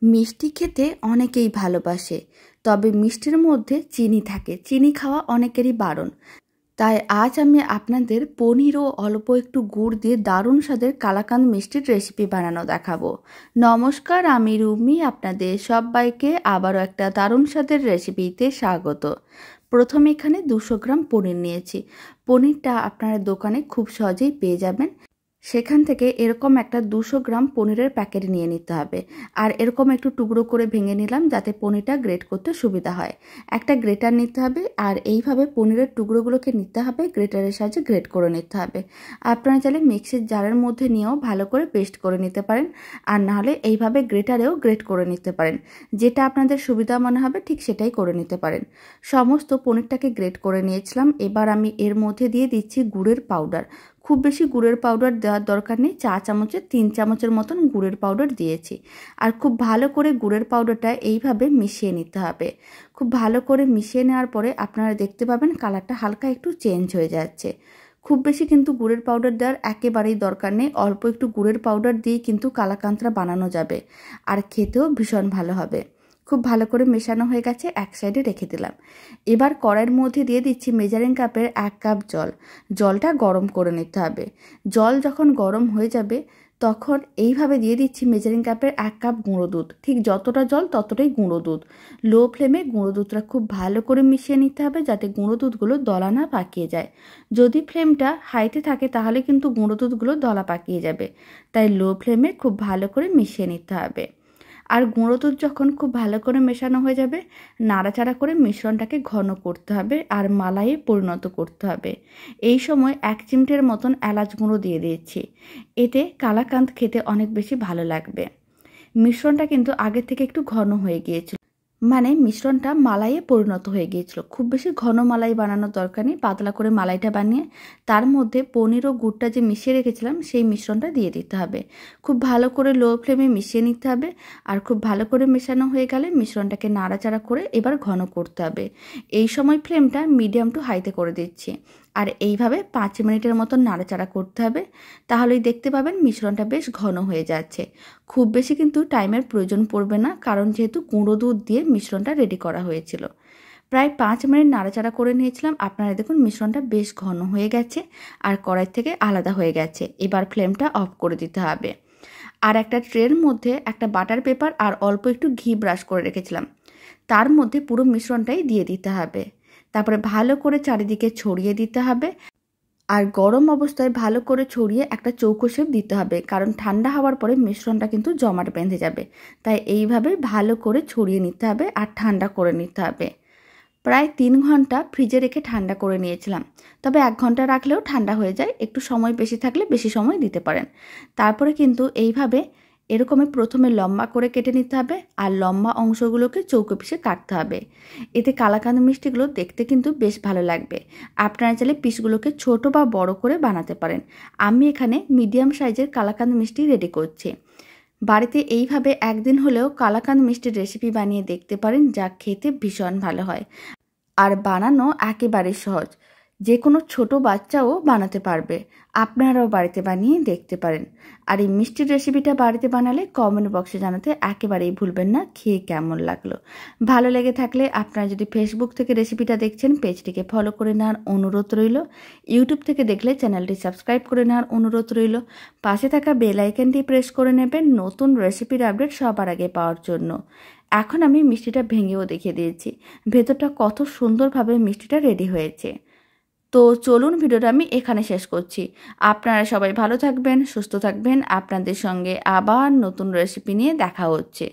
মিষ্টি খেতে অনেকেই ভালোবাসে, তবে মিষ্টির মধ্যে চিনি থাকে। চিনি খাওয়া অনেকেরই বারণ। তাই আজ আমি আপনাদের পনির ও অল্প একটু গুড় দিয়ে দারুণ স্বাদের কালাকাঁদ মিষ্টির রেসিপি বানানো দেখাবো। নমস্কার, আমি রুমি। আপনাদের সবাইকে আবারও একটা দারুণ স্বাদের রেসিপিতে স্বাগত। প্রথমে এখানে 200 গ্রাম পনির নিয়েছি। পনিরটা আপনারা দোকানে খুব সহজেই পেয়ে যাবেন। সেখান থেকে এরকম একটা 200 গ্রাম পনিরের প্যাকেট নিয়ে নিতে হবে। আর এরকম একটু টুকরো করে ভেঙে নিলাম যাতে পনিরটা গ্রেট করতে সুবিধা হয়। একটা গ্রেটার নিতে হবে আর এইভাবে পনিরের টুকরোগুলোকে নিতে হবে, গ্রেটারের সাহায্যে গ্রেট করে নিতে হবে। আপনারা চাইলে মিক্সির জারের মধ্যে নিয়েও ভালো করে পেস্ট করে নিতে পারেন, আর নাহলে এইভাবে গ্রেটারেও গ্রেট করে নিতে পারেন। যেটা আপনাদের সুবিধা মনে হবে ঠিক সেটাই করে নিতে পারেন। সমস্ত পনিরটাকে গ্রেট করে নিয়েছিলাম। এবার আমি এর মধ্যে দিয়ে দিচ্ছি গুড়ের পাউডার। খুব বেশি গুড়ের পাউডার দেওয়ার দরকার নেই, 4 চামচে 3 চামচের মতন গুড়ের পাউডার দিয়েছি। আর খুব ভালো করে গুড়ের পাউডারটা এইভাবে মিশিয়ে নিতে হবে। খুব ভালো করে মিশিয়ে নেওয়ার পরে আপনারা দেখতে পাবেন কালারটা হালকা একটু চেঞ্জ হয়ে যাচ্ছে। খুব বেশি কিন্তু গুড়ের পাউডার দেওয়ার একেবারেই দরকার নেই। অল্প একটু গুড়ের পাউডার দিয়ে কিন্তু কালাকাঁদটা বানানো যাবে, আর খেতেও ভীষণ ভালো হবে। খুব ভালো করে মেশানো হয়ে গেছে, এক সাইডে রেখে দিলাম। এবার কড়াইয়ের মধ্যে দিয়ে দিচ্ছি মেজারিং কাপের 1 কাপ জল। জলটা গরম করে নিতে হবে। জল যখন গরম হয়ে যাবে তখন এইভাবে দিয়ে দিচ্ছি মেজারিং কাপের 1 কাপ গুঁড়ো দুধ। ঠিক যতটা জল ততটাই গুঁড়ো দুধ। লো ফ্লেমে গুঁড়ো দুধটা খুব ভালো করে মিশিয়ে নিতে হবে যাতে গুঁড়ো দুধগুলো দলা না পাকিয়ে যায়। যদি ফ্লেমটা হাইতে থাকে তাহলে কিন্তু গুঁড়ো দুধগুলো দলা পাকিয়ে যাবে। তাই লো ফ্লেমে খুব ভালো করে মিশিয়ে নিতে হবে। আর গুঁড়ো দুধ যখন খুব ভালো করে মেশানো হয়ে যাবে, নাড়াচাড়া করে মিশ্রণটাকে ঘন করতে হবে আর মালাইয়ে পরিণত করতে হবে। এই সময় 1 চিমটের মতন এলাচ গুঁড়ো দিয়ে দিয়েছি। এতে কালাকাঁদ খেতে অনেক বেশি ভালো লাগবে। মিশ্রণটা কিন্তু আগে থেকে একটু ঘন হয়ে গিয়েছিল, মানে মিশ্রণটা মালাইয়ে পরিণত হয়ে গিয়েছিল। খুব বেশি ঘন মালাই বানানোর দরকার নেই। পাতলা করে মালাইটা বানিয়ে তার মধ্যে পনির ও গুড়টা যে মিশিয়ে রেখেছিলাম সেই মিশ্রণটা দিয়ে দিতে হবে। খুব ভালো করে লো ফ্লেমে মিশিয়ে নিতে হবে। আর খুব ভালো করে মেশানো হয়ে গেলে মিশ্রণটাকে নাড়াচাড়া করে এবার ঘন করতে হবে। এই সময় ফ্লেমটা মিডিয়াম টু হাইতে করে দিচ্ছি। আর এইভাবে 5 মিনিটের মতন নাড়াচাড়া করতে হবে। তাহলেই দেখতে পাবেন মিশ্রণটা বেশ ঘন হয়ে যাচ্ছে। খুব বেশি কিন্তু টাইমের প্রয়োজন পড়বে না, কারণ যেহেতু গুঁড়ো দুধ দিয়ে মিশ্রণটা রেডি করা হয়েছিল। প্রায় 5 মিনিট নাড়াচাড়া করে নিয়েছিলাম। আপনারা দেখুন মিশ্রণটা বেশ ঘন হয়ে গেছে আর কড়াই থেকে আলাদা হয়ে গেছে। এবার ফ্লেমটা অফ করে দিতে হবে। আর একটা ট্রের মধ্যে একটা বাটার পেপার আর অল্প একটু ঘি ব্রাশ করে রেখেছিলাম, তার মধ্যে পুরো মিশ্রণটাই দিয়ে দিতে হবে। তারপরে ভালো করে চারিদিকে ছড়িয়ে দিতে হবে। আর গরম অবস্থায় ভালো করে ছড়িয়ে একটা চৌকো শেপ দিতে হবে, কারণ ঠান্ডা হওয়ার পরে মিশ্রণটা কিন্তু জমাট বেঁধে যাবে। তাই এইভাবে ভালো করে ছড়িয়ে নিতে হবে আর ঠান্ডা করে নিতে হবে। প্রায় 3 ঘন্টা ফ্রিজে রেখে ঠান্ডা করে নিয়েছিলাম। তবে 1 ঘন্টা রাখলেও ঠান্ডা হয়ে যায়, একটু সময় বেশি থাকলে বেশি সময় দিতে পারেন। তারপরে কিন্তু এইভাবে এরকমই প্রথমে লম্বা করে কেটে নিতে হবে আর লম্বা অংশগুলোকে চৌকো পিসে কাটতে হবে। এতে কালাকাঁদ মিষ্টিগুলো দেখতে কিন্তু বেশ ভালো লাগবে। আপনারা চাইলে পিসগুলোকে ছোট বা বড় করে বানাতে পারেন। আমি এখানে মিডিয়াম সাইজের কালাকাঁদ মিষ্টি রেডি করছি। বাড়িতে এইভাবে একদিন হলেও কালাকাঁদ মিষ্টির রেসিপি বানিয়ে দেখতে পারেন, যা খেতে ভীষণ ভালো হয় আর বানানো একেবারে সহজ। যে কোনো ছোট বাচ্চাও বানাতে পারবে। আপনারাও বাড়িতে বানিয়ে দেখতে পারেন। আর এই মিষ্টির রেসিপিটা বাড়িতে বানালে কমেন্ট বক্সে জানাতে একেবারেই ভুলবেন না খেয়ে কেমন লাগলো। ভালো লেগে থাকলে আপনারা যদি ফেসবুক থেকে রেসিপিটা দেখছেন পেজটিকে ফলো করে নেওয়ার অনুরোধ রইল। ইউটিউব থেকে দেখলে চ্যানেলটি সাবস্ক্রাইব করে নেওয়ার অনুরোধ রইল। পাশে থাকা বেল আইকনটি প্রেস করে নেবেন নতুন রেসিপির আপডেট সবার আগে পাওয়ার জন্য। এখন আমি মিষ্টিটা ভেঙেও দেখিয়ে দিয়েছি ভেতরটা কত সুন্দরভাবে মিষ্টিটা রেডি হয়েছে। তো চলুন ভিডিওটা আমি এখানে শেষ করছি। আপনারা সবাই ভালো থাকবেন, সুস্থ থাকবেন। আপনাদের সঙ্গে আবার নতুন রেসিপি নিয়ে দেখা হচ্ছে।